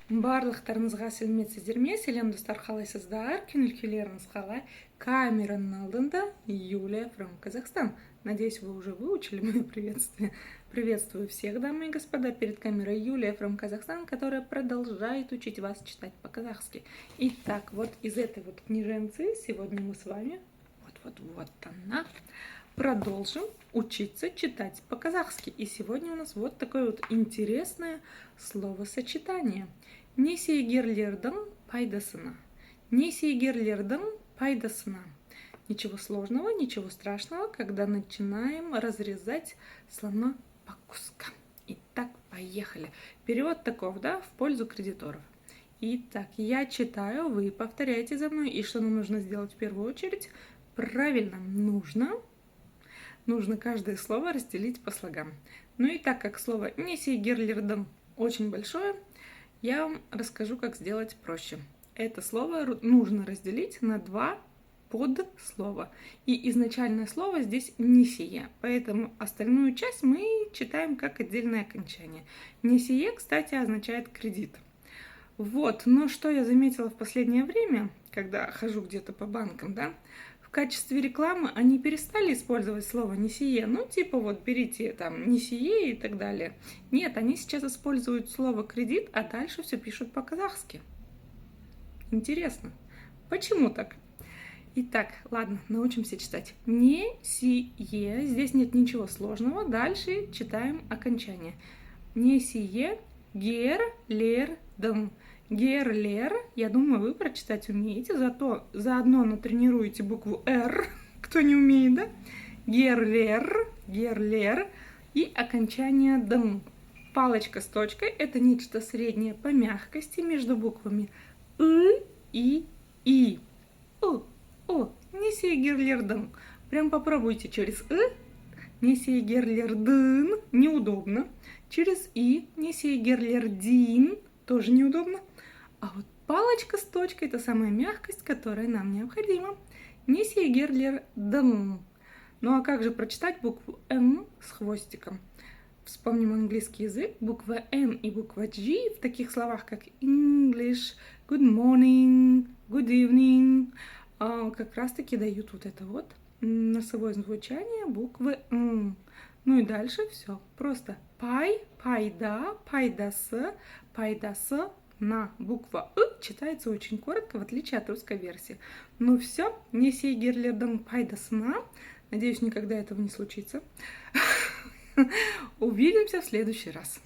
Барлықтарыңызға сәлеметсіздер ме? Сәлем достар, қалайсыздар? Көңіл-күйлеріңіз қалай? Камераның алдында Юлия from Казахстан. Надеюсь, вы уже выучили мое приветствие. Приветствую всех, дамы и господа. Перед камерой Юлия from Казахстан, которая продолжает учить вас читать по-казахски. Итак, вот из этой вот книженцы сегодня мы с вами, вот она, продолжим учиться читать по-казахски. И сегодня у нас вот такое вот интересное словосочетание. Несиегерлердің пайдасына. Несиегерлердің пайдасына. Ничего сложного, ничего страшного, когда начинаем разрезать слова по кускам. Итак, поехали. Перевод таков, да, в пользу кредиторов. Итак, я читаю, вы повторяете за мной. И что нам нужно сделать в первую очередь? Правильно, нужно каждое слово разделить по слогам. Ну и так как слово несиегерлердің очень большое, я вам расскажу, как сделать проще. Это слово нужно разделить на два подслова. И изначальное слово здесь несие, поэтому остальную часть мы читаем как отдельное окончание. Несие, кстати, означает кредит. Вот, но что я заметила в последнее время, когда хожу где-то по банкам, да, в качестве рекламы они перестали использовать слово «несие», ну типа вот берите там «несие» и так далее. Нет, они сейчас используют слово «кредит», а дальше все пишут по-казахски. Интересно, почему так? Итак, ладно, научимся читать. «Несие», здесь нет ничего сложного, дальше читаем окончание. «Несие герлердің». Герлер, я думаю, вы прочитать умеете, зато заодно натренируете букву «Р», кто не умеет, да? Герлер и окончание «дың». Палочка с точкой – это нечто среднее по мягкости между буквами «ы» и «и». Несиегерлердің. Прям попробуйте через «ы». Несиегерлердің неудобно. Через «и» несиегерлердин тоже неудобно. А вот палочка с точкой – это самая мягкость, которая нам необходима. Несиегерлердің. Ну а как же прочитать букву «н» с хвостиком? Вспомним английский язык. Буква «н» и буква «g» в таких словах, как English, good morning, good evening, как раз-таки дают вот это вот носовое звучание буквы «н». Ну и дальше все. Просто пай, пайда, пайдасы, пайдасы. На буква «ы» читается очень коротко, в отличие от русской версии. Ну все, несиегерлердің пайдасына. Надеюсь, никогда этого не случится. Увидимся в следующий раз.